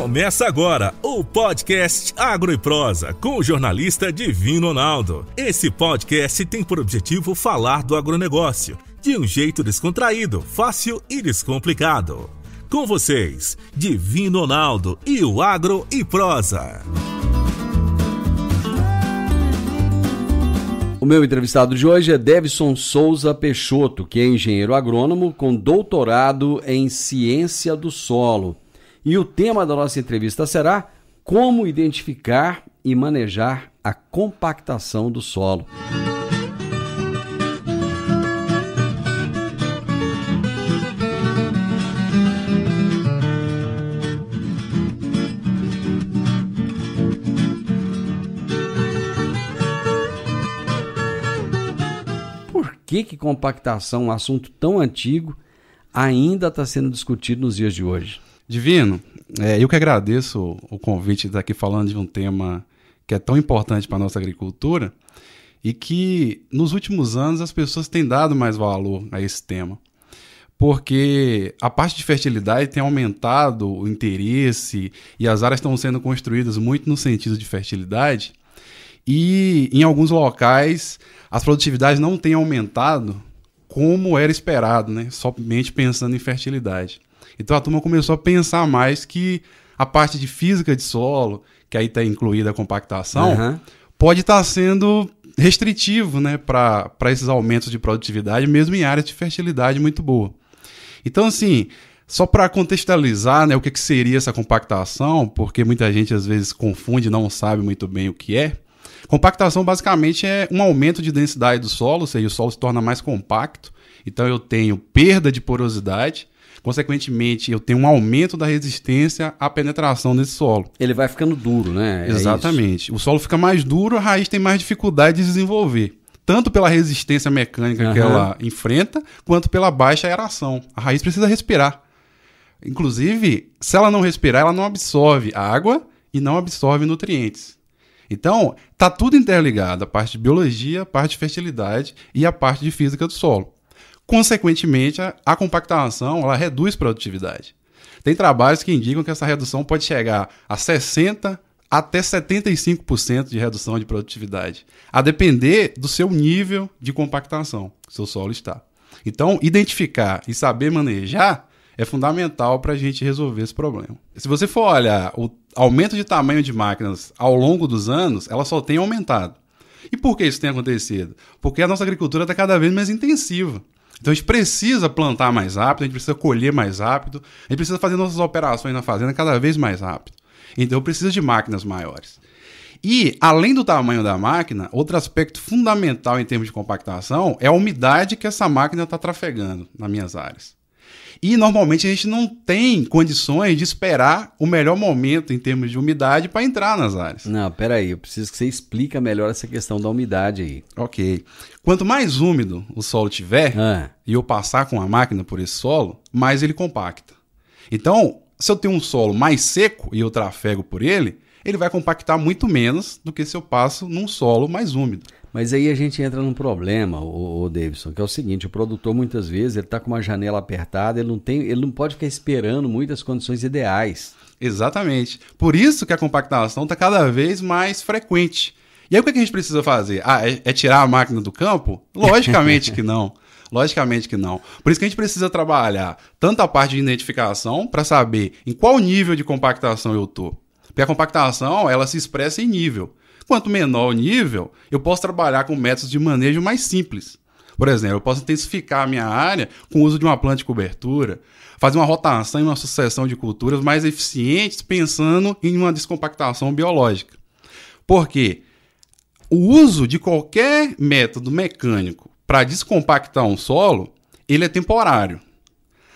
Começa agora o podcast Agro e Prosa com o jornalista Divino Ronaldo. Esse podcast tem por objetivo falar do agronegócio de um jeito descontraído, fácil e descomplicado. Com vocês, Divino Ronaldo e o Agro e Prosa. O meu entrevistado de hoje é Devson Souza Peixoto, que é engenheiro agrônomo com doutorado em ciência do solo. E o tema da nossa entrevista será como identificar e manejar a compactação do solo. Por que compactação, um assunto tão antigo, ainda está sendo discutido nos dias de hoje? Divino, eu que agradeço o convite de estar aqui falando de um tema que é tão importante para a nossa agricultura e que nos últimos anos as pessoas têm dado mais valor a esse tema. Porque a parte de fertilidade tem aumentado o interesse e as áreas estão sendo construídas muito no sentido de fertilidade e em alguns locais as produtividades não têm aumentado como era esperado, né? Somente pensando em fertilidade. Então a turma começou a pensar mais que a parte de física de solo, que aí está incluída a compactação, pode estar sendo restritivo, né, para esses aumentos de produtividade, mesmo em áreas de fertilidade muito boa. Então, assim, só para contextualizar, né, o que seria essa compactação, porque muita gente às vezes confunde e não sabe muito bem o que é. Compactação basicamente é um aumento de densidade do solo, ou seja, o solo se torna mais compacto, então eu tenho perda de porosidade. Consequentemente, eu tenho um aumento da resistência à penetração desse solo. Ele vai ficando duro, né? Exatamente. O solo fica mais duro, a raiz tem mais dificuldade de desenvolver. Tanto pela resistência mecânica que ela enfrenta, quanto pela baixa aeração. A raiz precisa respirar. Inclusive, se ela não respirar, ela não absorve água e não absorve nutrientes. Então, está tudo interligado. A parte de biologia, a parte de fertilidade e a parte de física do solo. Consequentemente, a compactação ela reduz produtividade. Tem trabalhos que indicam que essa redução pode chegar a 60% até 75% de redução de produtividade, a depender do seu nível de compactação que o seu solo está. Então, identificar e saber manejar é fundamental para a gente resolver esse problema. Se você for olhar o aumento de tamanho de máquinas ao longo dos anos, ela só tem aumentado. E por que isso tem acontecido? Porque a nossa agricultura está cada vez mais intensiva. Então a gente precisa plantar mais rápido, a gente precisa colher mais rápido, a gente precisa fazer nossas operações na fazenda cada vez mais rápido. Então precisa de máquinas maiores. E, além do tamanho da máquina, outro aspecto fundamental em termos de compactação é a umidade que essa máquina está trafegando nas minhas áreas. E, normalmente, a gente não tem condições de esperar o melhor momento em termos de umidade para entrar nas áreas. Não, peraí, eu preciso que você explique melhor essa questão da umidade aí. Ok. Quanto mais úmido o solo tiver, e eu passar com a máquina por esse solo, mais ele compacta. Então, se eu tenho um solo mais seco e eu trafego por ele vai compactar muito menos do que se eu passo num solo mais úmido. Mas aí a gente entra num problema, o Davidson, que é o seguinte, o produtor muitas vezes ele está com uma janela apertada, ele não pode ficar esperando muitas condições ideais. Exatamente. Por isso que a compactação está cada vez mais frequente. E aí o que a gente precisa fazer? É tirar a máquina do campo? Logicamente que não. Logicamente que não. Por isso que a gente precisa trabalhar tanto a parte de identificação para saber em qual nível de compactação eu estou. Porque a compactação ela se expressa em nível. Quanto menor o nível, eu posso trabalhar com métodos de manejo mais simples. Por exemplo, eu posso intensificar a minha área com o uso de uma planta de cobertura, fazer uma rotação e uma sucessão de culturas mais eficientes, pensando em uma descompactação biológica. Porque o uso de qualquer método mecânico para descompactar um solo, ele é temporário.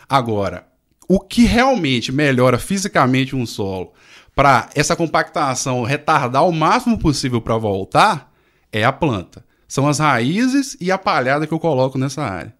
Agora, o que realmente melhora fisicamente um solo para essa compactação retardar o máximo possível para voltar é a planta. São as raízes e a palhada que eu coloco nessa área.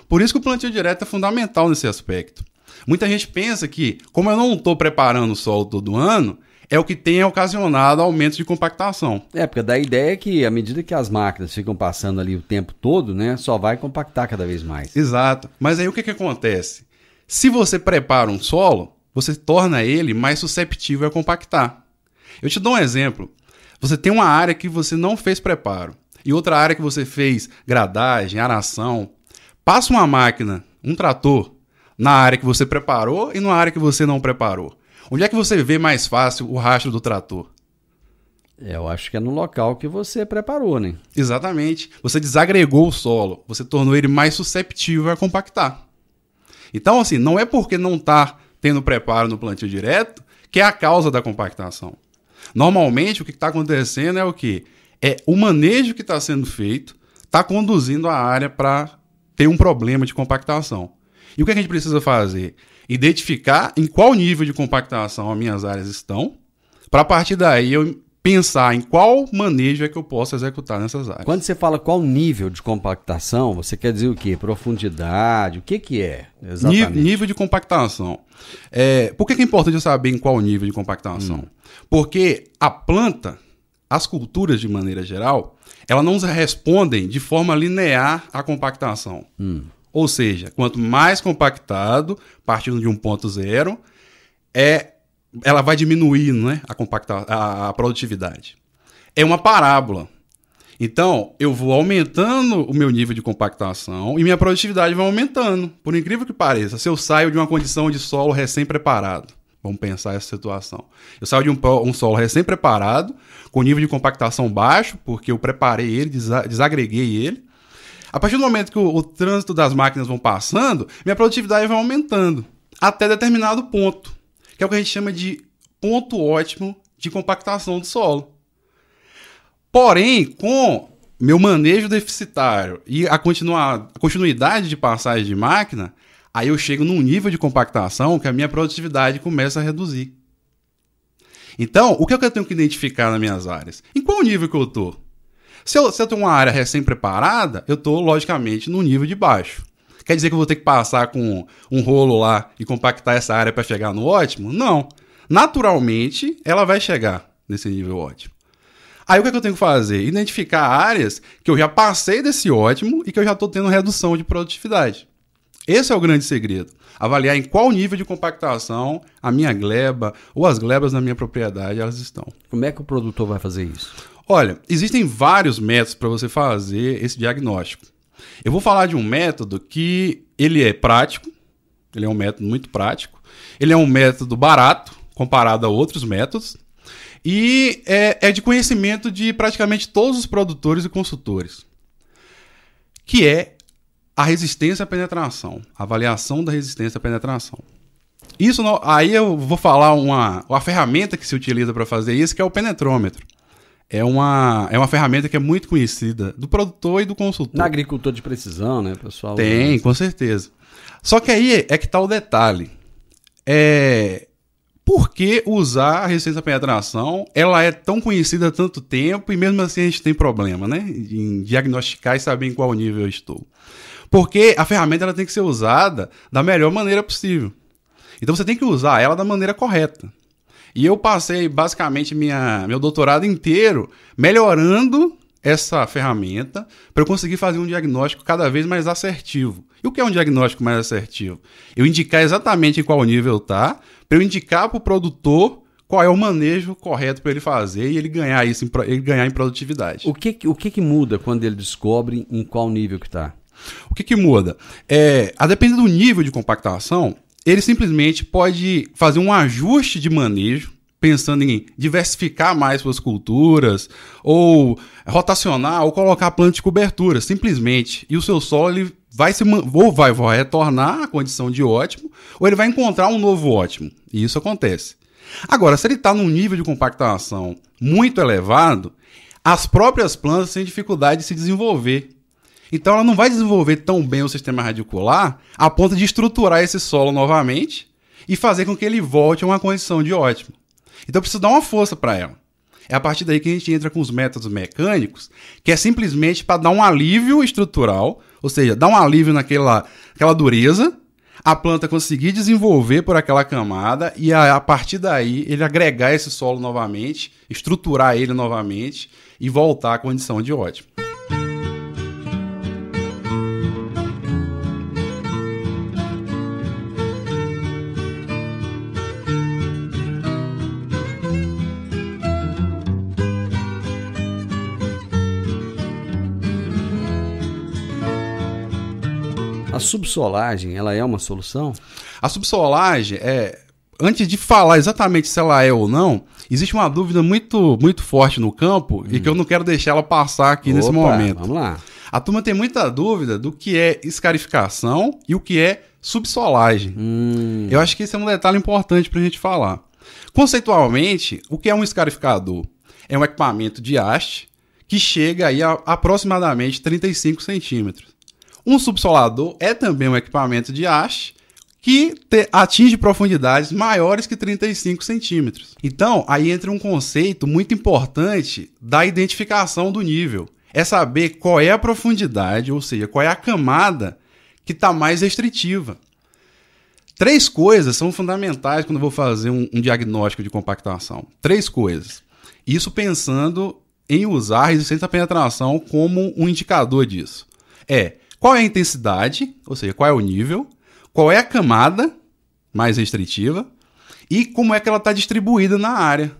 Por isso que o plantio direto é fundamental nesse aspecto. Muita gente pensa que, como eu não estou preparando o solo todo ano, é o que tem ocasionado aumentos de compactação. Porque dá a ideia que, à medida que as máquinas ficam passando ali o tempo todo, né, só vai compactar cada vez mais. Exato. Mas aí o que acontece? Se você prepara um solo, você torna ele mais susceptível a compactar. Eu te dou um exemplo. Você tem uma área que você não fez preparo e outra área que você fez gradagem, aração. Passa uma máquina, um trator, na área que você preparou e na área que você não preparou. Onde é que você vê mais fácil o rastro do trator? Eu acho que é no local que você preparou, né? Exatamente. Você desagregou o solo, você tornou ele mais susceptível a compactar. Então, assim, não é porque não está tendo preparo no plantio direto que é a causa da compactação. Normalmente, o que está acontecendo é o quê? É o manejo que está sendo feito, está conduzindo a área para ter um problema de compactação. E o que a gente precisa fazer? Identificar em qual nível de compactação as minhas áreas estão, para a partir daí eu pensar em qual manejo é que eu posso executar nessas áreas. Quando você fala qual nível de compactação, você quer dizer o quê? Profundidade? O que é exatamente? Nível de compactação. Por que é importante eu saber em qual nível de compactação? Porque a planta, as culturas de maneira geral, elas não respondem de forma linear à compactação. Ou seja, quanto mais compactado, partindo de um ponto zero, ela vai diminuindo, né, a produtividade. É uma parábola. Então, eu vou aumentando o meu nível de compactação e minha produtividade vai aumentando. Por incrível que pareça, se eu saio de uma condição de solo recém-preparado, vamos pensar essa situação. Eu saio de um solo recém-preparado, com nível de compactação baixo, porque eu preparei ele, desagreguei ele. A partir do momento que o trânsito das máquinas vão passando, minha produtividade vai aumentando até determinado ponto, que é o que a gente chama de ponto ótimo de compactação do solo. Porém, com meu manejo deficitário e a continuidade de passagem de máquina, aí eu chego num nível de compactação que a minha produtividade começa a reduzir. Então, o que é que eu tenho que identificar nas minhas áreas? Em qual nível que eu estou? Se eu tenho uma área recém-preparada, eu estou, logicamente, no nível de baixo. Quer dizer que eu vou ter que passar com um rolo lá e compactar essa área para chegar no ótimo? Não. Naturalmente, ela vai chegar nesse nível ótimo. Aí o que é que eu tenho que fazer? Identificar áreas que eu já passei desse ótimo e que eu já estou tendo redução de produtividade. Esse é o grande segredo. Avaliar em qual nível de compactação a minha gleba ou as glebas na minha propriedade elas estão. Como é que o produtor vai fazer isso? Olha, existem vários métodos para você fazer esse diagnóstico. Eu vou falar de um método que ele é prático, ele é um método muito prático, ele é um método barato comparado a outros métodos e é de conhecimento de praticamente todos os produtores e consultores, que é a resistência à penetração, a avaliação da resistência à penetração. Isso aí eu vou falar uma ferramenta que se utiliza para fazer isso, que é o penetrômetro. É uma ferramenta que é muito conhecida do produtor e do consultor. Na agricultura de precisão, né, pessoal? Tem, com certeza. Só que aí é que está o detalhe. Por que usar a resistência à penetração? Ela é tão conhecida há tanto tempo e mesmo assim a gente tem problema, né, em diagnosticar e saber em qual nível eu estou. Porque a ferramenta ela tem que ser usada da melhor maneira possível. Então você tem que usar ela da maneira correta. E eu passei basicamente meu doutorado inteiro melhorando essa ferramenta para eu conseguir fazer um diagnóstico cada vez mais assertivo. E o que é um diagnóstico mais assertivo? Eu indicar exatamente em qual nível está, para eu indicar para o produtor qual é o manejo correto para ele fazer e ele ganhar em produtividade. O que muda quando ele descobre em qual nível que está? O que muda? A depender do nível de compactação, ele simplesmente pode fazer um ajuste de manejo, pensando em diversificar mais suas culturas, ou rotacionar, ou colocar planta de cobertura, simplesmente. E o seu solo ele vai retornar à condição de ótimo, ou ele vai encontrar um novo ótimo. E isso acontece. Agora, se ele está num nível de compactação muito elevado, as próprias plantas têm dificuldade de se desenvolver. Então ela não vai desenvolver tão bem o sistema radicular a ponto de estruturar esse solo novamente e fazer com que ele volte a uma condição de ótimo. Então eu preciso dar uma força para ela. É a partir daí que a gente entra com os métodos mecânicos, que é simplesmente para dar um alívio estrutural, ou seja, dar um alívio naquela dureza, a planta conseguir desenvolver por aquela camada e a partir daí ele agregar esse solo novamente, estruturar ele novamente e voltar à condição de ótimo. A subsolagem, ela é uma solução? A subsolagem, antes de falar exatamente se ela é ou não, existe uma dúvida muito, muito forte no campo e que eu não quero deixar ela passar aqui nesse momento. Vamos lá. A turma tem muita dúvida do que é escarificação e o que é subsolagem. Eu acho que esse é um detalhe importante para a gente falar. Conceitualmente, o que é um escarificador? É um equipamento de haste que chega aí a aproximadamente 35 centímetros. Um subsolador é também um equipamento de haste que atinge profundidades maiores que 35 centímetros. Então, aí entra um conceito muito importante da identificação do nível. É saber qual é a profundidade, ou seja, qual é a camada que está mais restritiva. 3 coisas são fundamentais quando eu vou fazer um diagnóstico de compactação. 3 coisas. Isso pensando em usar a resistência à penetração como um indicador disso. Qual é a intensidade, ou seja, qual é o nível, qual é a camada mais restritiva e como é que ela está distribuída na área.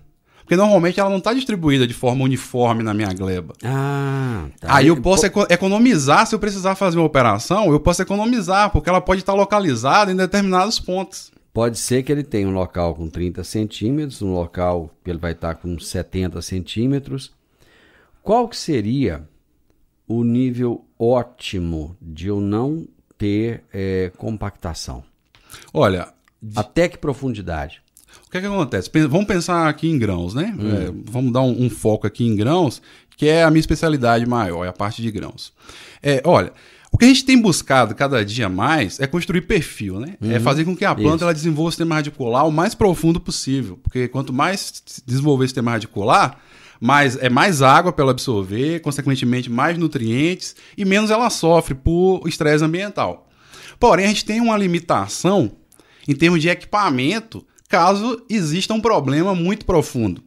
Porque normalmente ela não está distribuída de forma uniforme na minha gleba. Tá. Aí eu posso economizar, se eu precisar fazer uma operação, eu posso economizar, porque ela pode estar localizada em determinados pontos. Pode ser que ele tenha um local com 30 centímetros, um local que ele vai estar com 70 centímetros. Qual que seria o nível ótimo de eu não ter compactação? Olha... Até que profundidade? O que acontece? Vamos pensar aqui em grãos, né? Vamos dar um foco aqui em grãos, que é a minha especialidade maior, é a parte de grãos. Olha, o que a gente tem buscado cada dia mais é construir perfil, né? É fazer com que a planta ela desenvolva o sistema radicular o mais profundo possível. Porque quanto mais desenvolver o sistema radicular, mais água para ela absorver, consequentemente mais nutrientes e menos ela sofre por estresse ambiental. Porém, a gente tem uma limitação em termos de equipamento, caso exista um problema muito profundo.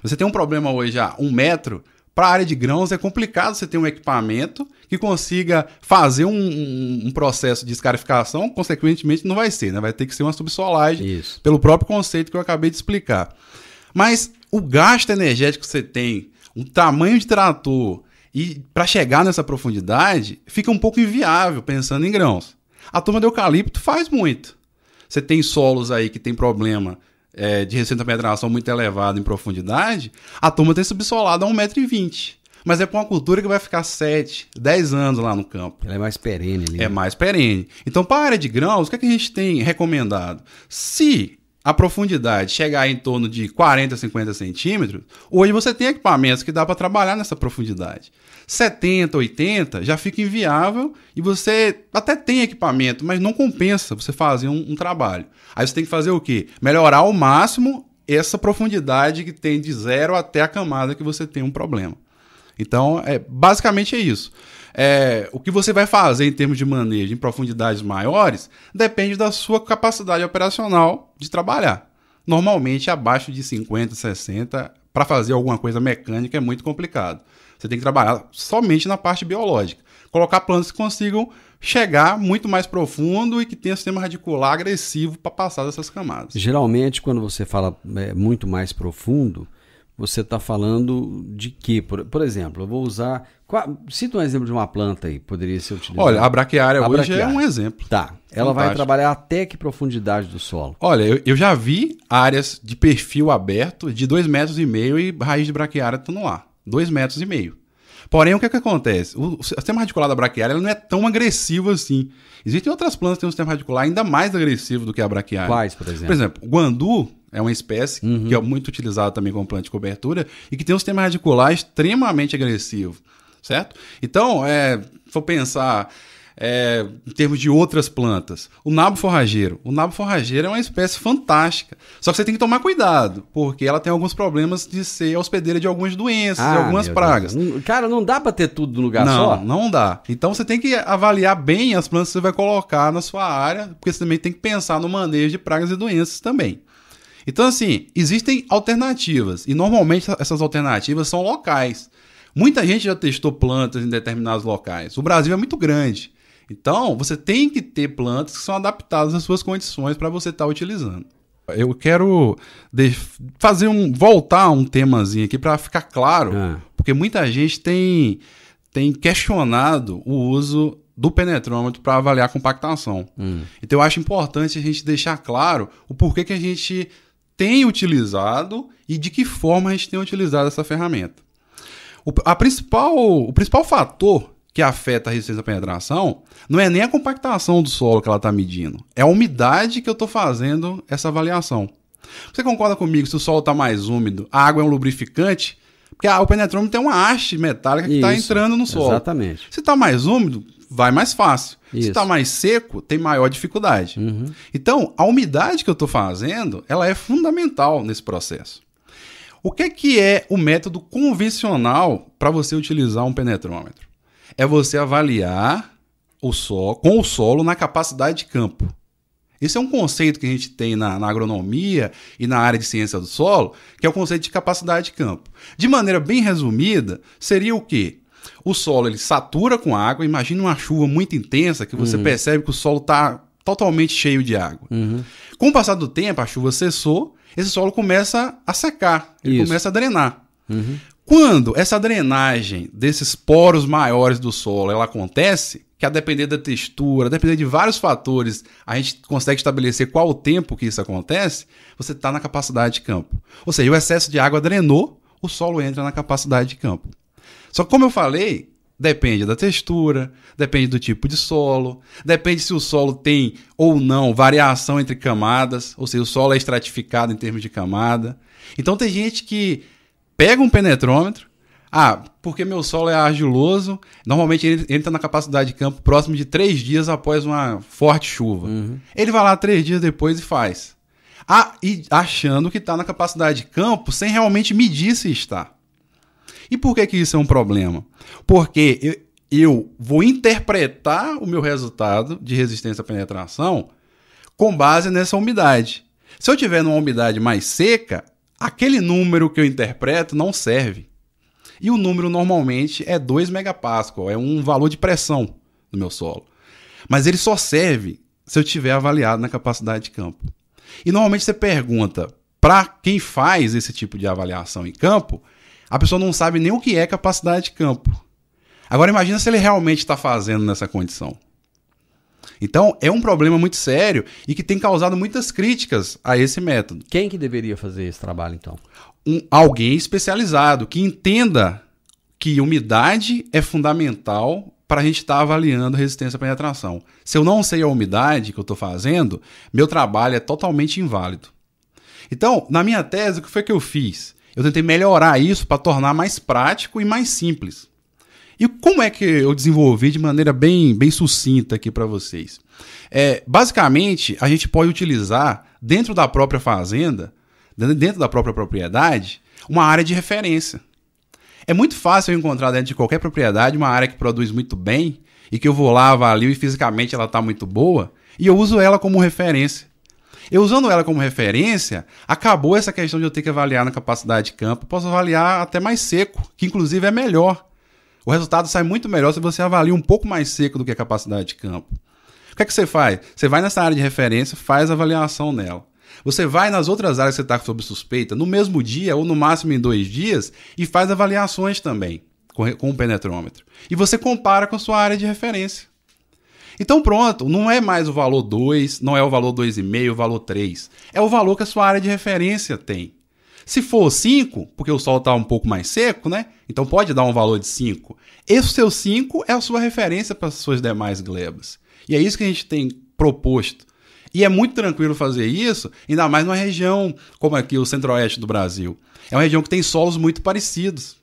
Você tem um problema hoje a 1 metro, para a área de grãos é complicado você ter um equipamento que consiga fazer um processo de escarificação, consequentemente não vai ser, né? Vai ter que ser uma subsolagem, pelo próprio conceito que eu acabei de explicar. Mas o gasto energético que você tem, o tamanho de trator, e para chegar nessa profundidade, fica um pouco inviável pensando em grãos. A turma do eucalipto faz muito. Você tem solos aí que tem problema de resistência à penetração muito elevado em profundidade, a turma tem subsolado a 1,20 m. Mas é para uma cultura que vai ficar 7, 10 anos lá no campo. Ela é mais perene ali. É mais perene. Então, para a área de grãos, o que é que a gente tem recomendado? Se a profundidade chegar em torno de 40, 50 centímetros, hoje você tem equipamentos que dá para trabalhar nessa profundidade. 70, 80 já fica inviável e você até tem equipamento, mas não compensa você fazer um trabalho. Aí você tem que fazer o quê? Melhorar ao máximo essa profundidade que tem de 0 até a camada que você tem um problema. Então, basicamente é isso. O que você vai fazer em termos de manejo em profundidades maiores depende da sua capacidade operacional de trabalhar. Normalmente, abaixo de 50, 60, para fazer alguma coisa mecânica é muito complicado. Você tem que trabalhar somente na parte biológica. Colocar plantas que consigam chegar muito mais profundo e que tenha sistema radicular agressivo para passar dessas camadas. Geralmente, quando você fala muito mais profundo, você está falando de quê? Por exemplo, eu vou usar... Cita um exemplo de uma planta aí, poderia ser utilizada. Olha, a braquiária hoje é um exemplo. Tá. Ela vai trabalhar até que profundidade do solo? Olha, eu já vi áreas de perfil aberto de 2,5 metros e raiz de braquiária estão no ar. 2,5 metros. Porém, o que acontece? O sistema radicular da braquiária não é tão agressivo assim. Existem outras plantas que têm um sistema radicular ainda mais agressivo do que a braquiária. Quais, por exemplo? Por exemplo, o guandu é uma espécie que é muito utilizada também como planta de cobertura e que tem um sistema radicular extremamente agressivo, certo? Então, se for pensar em termos de outras plantas, o nabo forrageiro. O nabo forrageiro é uma espécie fantástica. Só que você tem que tomar cuidado, porque ela tem alguns problemas de ser hospedeira de algumas doenças, de algumas pragas. Cara, não dá para ter tudo no lugar só? Não dá. Então você tem que avaliar bem as plantas que você vai colocar na sua área, porque você também tem que pensar no manejo de pragas e doenças também. Então, assim, existem alternativas, e normalmente essas alternativas são locais. Muita gente já testou plantas em determinados locais. O Brasil é muito grande. Então, você tem que ter plantas que são adaptadas às suas condições para você estar utilizando. Eu quero voltar um temazinho aqui para ficar claro, porque muita gente tem questionado o uso do penetrômetro para avaliar a compactação. Então eu acho importante a gente deixar claro o porquê que a gente tem utilizado e de que forma a gente tem utilizado essa ferramenta. O principal fator que afeta a resistência à penetração não é nem a compactação do solo que ela está medindo, é a umidade que eu estou fazendo essa avaliação. Você concorda comigo, se o solo está mais úmido, a água é um lubrificante? Porque o penetrômetro tem uma haste metálica que está entrando no solo. Exatamente. Se está mais úmido, vai mais fácil. Isso. Se está mais seco, tem maior dificuldade. Então, a umidade que eu estou fazendo, ela é fundamental nesse processo. O que é o método convencional para você utilizar um penetrômetro? É você avaliar o solo, com o solo na capacidade de campo. Esse é um conceito que a gente tem na agronomia e na área de ciência do solo, que é o conceito de capacidade de campo. De maneira bem resumida, seria o quê? O solo ele satura com água, imagine uma chuva muito intensa que você percebe que o solo está totalmente cheio de água. Com o passar do tempo, a chuva cessou, esse solo começa a secar, ele começa a drenar. Quando essa drenagem desses poros maiores do solo ela acontece, que a depender da textura, a depender de vários fatores, a gente consegue estabelecer qual o tempo que isso acontece, você está na capacidade de campo. Ou seja, o excesso de água drenou, o solo entra na capacidade de campo. Só que, como eu falei, depende da textura, depende do tipo de solo, depende se o solo tem ou não variação entre camadas, ou seja, o solo é estratificado em termos de camada. Então tem gente que pega um penetrômetro, porque meu solo é argiloso, normalmente ele entra na capacidade de campo próximo de 3 dias após uma forte chuva. Ele vai lá 3 dias depois e faz. E achando que está na capacidade de campo sem realmente medir se está. E por que isso é um problema? Porque eu vou interpretar o meu resultado de resistência à penetração com base nessa umidade. Se eu tiver numa umidade mais seca, aquele número que eu interpreto não serve. E o número normalmente é 2 megapascal, é um valor de pressão no meu solo. Mas ele só serve se eu tiver avaliado na capacidade de campo. E normalmente você pergunta para quem faz esse tipo de avaliação em campo, a pessoa não sabe nem o que é capacidade de campo. Agora imagina se ele realmente está fazendo nessa condição. Então é um problema muito sério e que tem causado muitas críticas a esse método. Quem que deveria fazer esse trabalho então? Alguém especializado que entenda que umidade é fundamental para a gente estar avaliando resistência à penetração. Se eu não sei a umidade que eu estou fazendo, meu trabalho é totalmente inválido. Então, na minha tese, o que foi que eu fiz? Eu tentei melhorar isso para tornar mais prático e mais simples. E como é que eu desenvolvi de maneira bem sucinta aqui para vocês? Basicamente, a gente pode utilizar dentro da própria fazenda, dentro da própria propriedade, uma área de referência. É muito fácil eu encontrar dentro de qualquer propriedade uma área que produz muito bem e que eu vou lá, avalio e fisicamente ela está muito boa e eu uso ela como referência. Eu usando ela como referência, acabou essa questão de eu ter que avaliar na capacidade de campo. Posso avaliar até mais seco, que inclusive é melhor. O resultado sai muito melhor se você avalia um pouco mais seco do que a capacidade de campo. O que é que você faz? Você vai nessa área de referência, faz a avaliação nela. Você vai nas outras áreas que você está sob suspeita, no mesmo dia ou no máximo em 2 dias, e faz avaliações também com o penetrômetro. E você compara com a sua área de referência. Então pronto, não é mais o valor 2, não é o valor 2,5, o valor 3. É o valor que a sua área de referência tem. Se for 5, porque o solo está um pouco mais seco, né? Então pode dar um valor de 5. Esse seu 5 é a sua referência para as suas demais glebas. E é isso que a gente tem proposto. E é muito tranquilo fazer isso, ainda mais numa região como aqui, o centro-oeste do Brasil. É uma região que tem solos muito parecidos.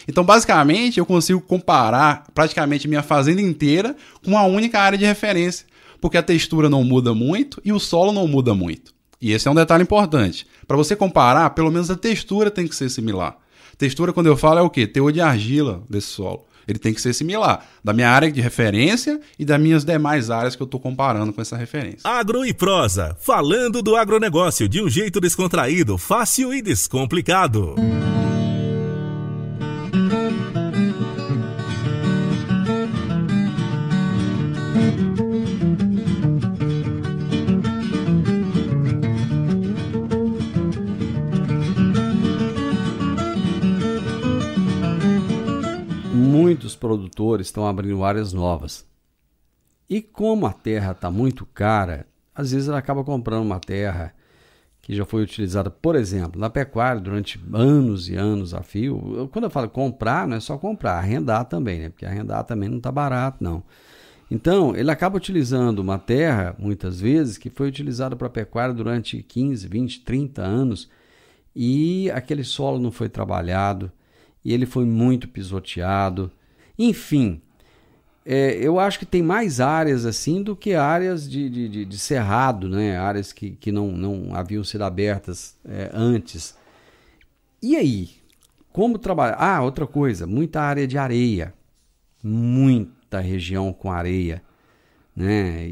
Então, basicamente, eu consigo comparar praticamente minha fazenda inteira com uma única área de referência, porque a textura não muda muito e o solo não muda muito. E esse é um detalhe importante. Para você comparar, pelo menos a textura tem que ser similar. Textura, quando eu falo, é o quê? Teor de argila desse solo. Ele tem que ser similar da minha área de referência e das minhas demais áreas que eu estou comparando com essa referência. Agro e Prosa, falando do agronegócio de um jeito descontraído, fácil e descomplicado. Muitos produtores estão abrindo áreas novas. E como a terra está muito cara, às vezes ela acaba comprando uma terra que já foi utilizada, por exemplo, na pecuária durante anos e anos a fio. Quando eu falo comprar, não é só comprar, arrendar também, né? Porque arrendar também não está barato, não. Então, ele acaba utilizando uma terra, muitas vezes, que foi utilizada para pecuária durante 15, 20, 30 anos, e aquele solo não foi trabalhado, e ele foi muito pisoteado. Enfim, eu acho que tem mais áreas assim do que áreas de cerrado, né? Áreas que não haviam sido abertas antes. E aí? Como trabalhar? Outra coisa, muita área de areia. Muita região com areia, né?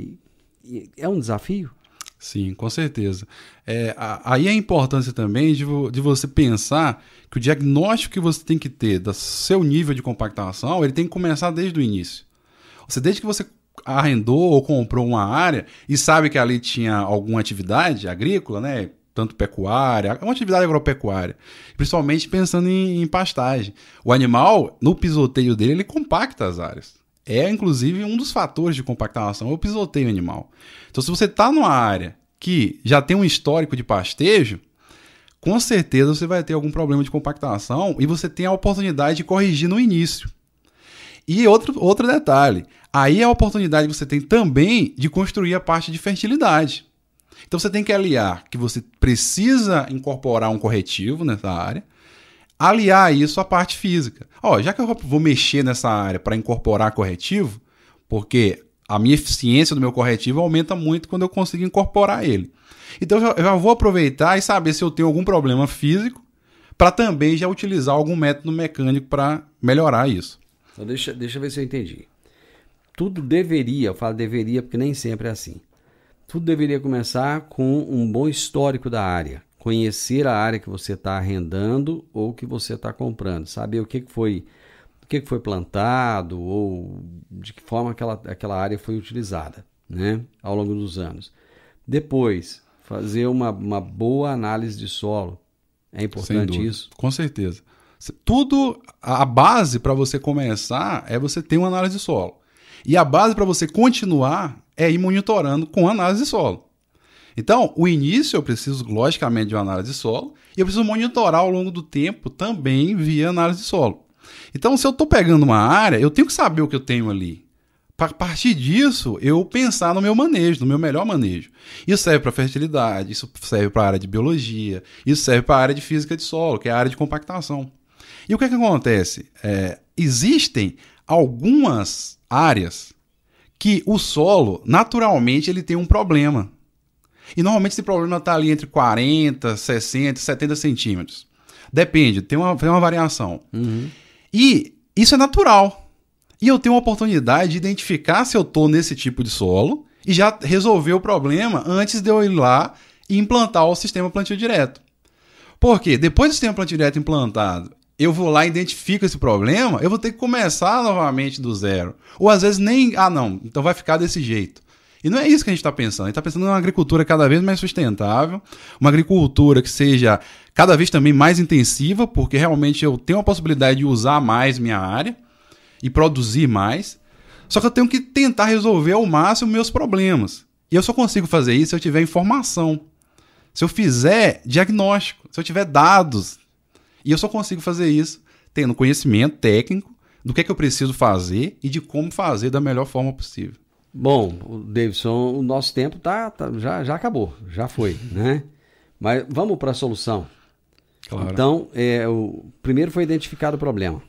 E é um desafio? Sim, com certeza. Aí a importância também de você pensar que o diagnóstico que você tem que ter do seu nível de compactação, ele tem que começar desde o início. Desde que você arrendou ou comprou uma área e sabe que ali tinha alguma atividade agrícola, né? Tanto pecuária, uma atividade agropecuária, principalmente pensando em pastagem. O animal, no pisoteio dele, ele compacta as áreas. Inclusive, um dos fatores de compactação é o pisoteio animal. Então, se você está numa área que já tem um histórico de pastejo, com certeza você vai ter algum problema de compactação e você tem a oportunidade de corrigir no início. E outro detalhe, aí é a oportunidade que você tem também de construir a parte de fertilidade. Então você tem que aliar que você precisa incorporar um corretivo nessa área, aliar isso à parte física. Já que eu vou mexer nessa área para incorporar corretivo, porque a minha eficiência do meu corretivo aumenta muito quando eu consigo incorporar ele. Então eu já vou aproveitar e saber se eu tenho algum problema físico para também já utilizar algum método mecânico para melhorar isso. Então deixa eu ver se eu entendi. Tudo deveria, eu falo deveria porque nem sempre é assim. Tudo deveria começar com um bom histórico da área. Conhecer a área que você está arrendando ou que você está comprando. Saber o que foi plantado ou de que forma aquela área foi utilizada, né, ao longo dos anos. Depois, fazer uma boa análise de solo. É importante isso? Com certeza. A base para você começar é você ter uma análise de solo. E a base para você continuar é ir monitorando com análise de solo. Então, o início eu preciso, logicamente, de uma análise de solo e eu preciso monitorar ao longo do tempo também via análise de solo. Então, se eu estou pegando uma área, eu tenho que saber o que eu tenho ali. Para partir disso, eu pensar no meu manejo, no meu melhor manejo. Isso serve para fertilidade, isso serve para a área de biologia, isso serve para a área de física de solo, que é a área de compactação. E o que acontece? Existem algumas áreas que o solo, naturalmente, ele tem um problema. E normalmente esse problema está ali entre 40, 60, 70 centímetros. Depende, tem uma variação. Uhum. E isso é natural. E eu tenho uma oportunidade de identificar se eu estou nesse tipo de solo e já resolver o problema antes de eu ir lá e implantar o sistema plantio direto. Por quê? Depois do sistema plantio direto implantado, eu vou lá e identifico esse problema, eu vou ter que começar novamente do zero. Ou às vezes nem... não, então vai ficar desse jeito. E não é isso que a gente está pensando. A gente está pensando em uma agricultura cada vez mais sustentável, uma agricultura que seja cada vez também mais intensiva, porque realmente eu tenho a possibilidade de usar mais minha área e produzir mais. Só que eu tenho que tentar resolver ao máximo meus problemas. E eu só consigo fazer isso se eu tiver informação, se eu fizer diagnóstico, se eu tiver dados. E eu só consigo fazer isso tendo conhecimento técnico do que é que eu preciso fazer e de como fazer da melhor forma possível. Bom, Davidson, o nosso tempo já acabou, já foi, né? Mas vamos para a solução. Claro. Então, o primeiro foi identificado o problema.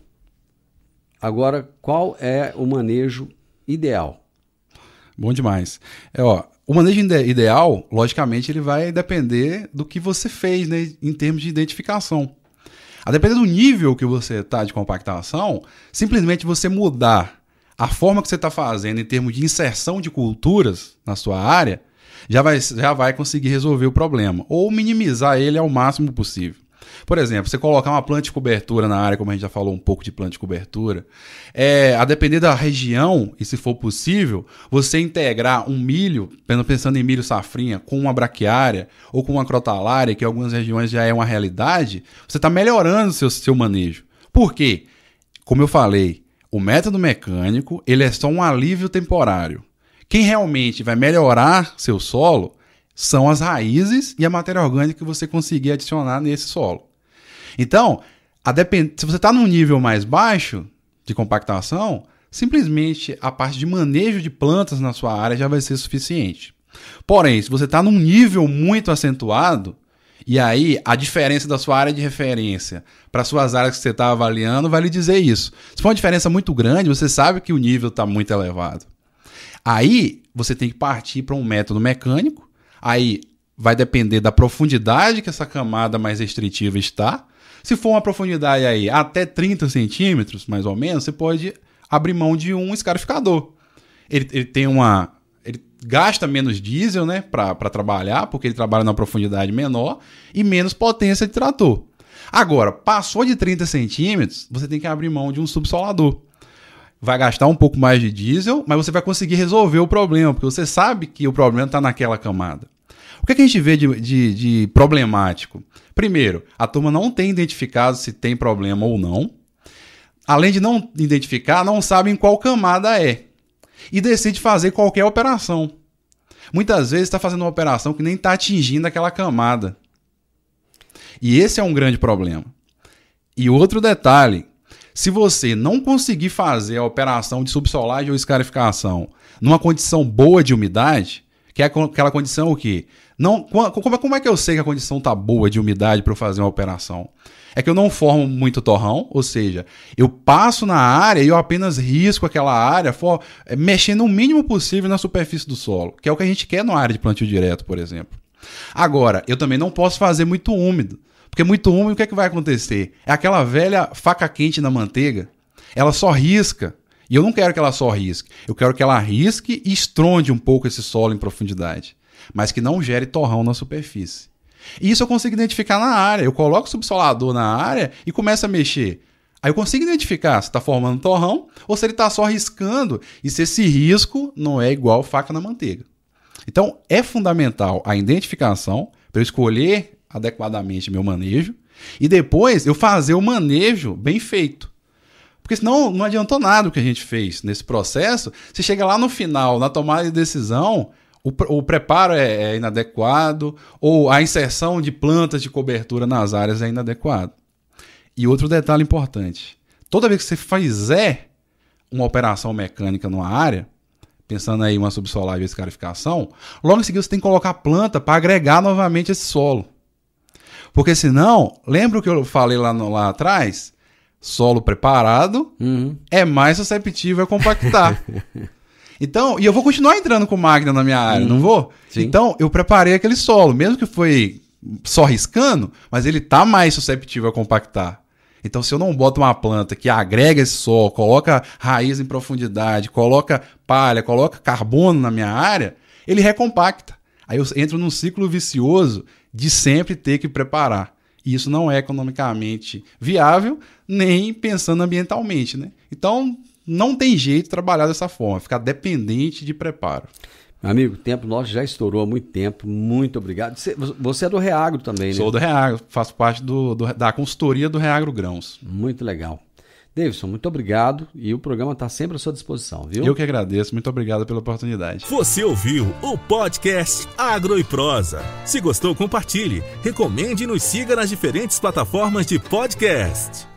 Agora, qual é o manejo ideal? Bom demais. O manejo ideal, logicamente, ele vai depender do que você fez, né, em termos de identificação. A depender do nível que você está de compactação, simplesmente você mudar a forma que você está fazendo em termos de inserção de culturas na sua área, já vai conseguir resolver o problema, ou minimizar ele ao máximo possível. Por exemplo, você colocar uma planta de cobertura na área, como a gente já falou um pouco de planta de cobertura, a depender da região, e se for possível, você integrar um milho, pensando em milho safrinha, com uma braquiária ou com uma crotalária, que em algumas regiões já é uma realidade, você está melhorando o seu manejo. Por quê? Como eu falei, o método mecânico ele é só um alívio temporário, Quem realmente vai melhorar seu solo são as raízes e a matéria orgânica que você conseguir adicionar nesse solo. Então, se você está num nível mais baixo de compactação, simplesmente a parte de manejo de plantas na sua área já vai ser suficiente. Porém, se você está num nível muito acentuado, e aí a diferença da sua área de referência para as suas áreas que você está avaliando vai lhe dizer isso. Se for uma diferença muito grande, você sabe que o nível está muito elevado. Aí você tem que partir para um método mecânico, aí vai depender da profundidade que essa camada mais restritiva está. Se for uma profundidade aí até 30 centímetros, mais ou menos, você pode abrir mão de um escarificador. Ele gasta menos diesel, né, para trabalhar, porque ele trabalha numa profundidade menor e menos potência de trator. Agora, passou de 30 centímetros, você tem que abrir mão de um subsolador. Vai gastar um pouco mais de diesel, mas você vai conseguir resolver o problema, porque você sabe que o problema está naquela camada. O que a gente vê de problemático? Primeiro, a turma não tem identificado se tem problema ou não. Além de não identificar, não sabe em qual camada é. E decide fazer qualquer operação. Muitas vezes está fazendo uma operação que nem está atingindo aquela camada. E esse é um grande problema. E outro detalhe, se você não conseguir fazer a operação de subsolagem ou escarificação numa condição boa de umidade, que é aquela condição o quê? Como é que eu sei que a condição está boa de umidade para eu fazer uma operação? É que eu não formo muito torrão, ou seja, eu passo na área e eu apenas risco aquela área, mexendo o mínimo possível na superfície do solo, que é o que a gente quer numa área de plantio direto, por exemplo. Agora, eu também não posso fazer muito úmido, porque muito úmido, o que é que vai acontecer? É aquela velha faca quente na manteiga, ela só risca, e eu não quero que ela só risque, eu quero que ela risque e estronde um pouco esse solo em profundidade, mas que não gere torrão na superfície. E isso eu consigo identificar na área. Eu coloco o subsolador na área e começo a mexer. Aí eu consigo identificar se está formando torrão ou se ele está só riscando e se esse risco não é igual faca na manteiga. Então, é fundamental a identificação para eu escolher adequadamente meu manejo e depois eu fazer o manejo bem feito. Porque senão não adiantou nada o que a gente fez nesse processo. Se chega lá no final, na tomada de decisão, o preparo é inadequado ou a inserção de plantas de cobertura nas áreas é inadequado. E outro detalhe importante, toda vez que você fizer uma operação mecânica numa área, pensando aí uma subsolagem e escarificação, logo em seguida você tem que colocar planta para agregar novamente esse solo. Porque senão, lembra o que eu falei lá atrás? Solo preparado é mais susceptível a compactar. Então, e eu vou continuar entrando com máquina na minha área, não vou? Sim. Então, eu preparei aquele solo, mesmo que foi só riscando, mas ele está mais susceptível a compactar. Então, se eu não boto uma planta que agrega esse solo, coloca raiz em profundidade, coloca palha, coloca carbono na minha área, ele recompacta. Aí eu entro num ciclo vicioso de sempre ter que preparar. E isso não é economicamente viável, nem pensando ambientalmente, né? Então, não tem jeito de trabalhar dessa forma, ficar dependente de preparo. Meu amigo, o tempo nosso já estourou há muito tempo, muito obrigado. Você é do Reagro também, né? Sou do Reagro, faço parte da consultoria do Reagro Grãos. Muito legal. Davidson, muito obrigado e o programa está sempre à sua disposição, viu? Eu que agradeço, muito obrigado pela oportunidade. Você ouviu o podcast Agro e Prosa. Se gostou, compartilhe, recomende e nos siga nas diferentes plataformas de podcast.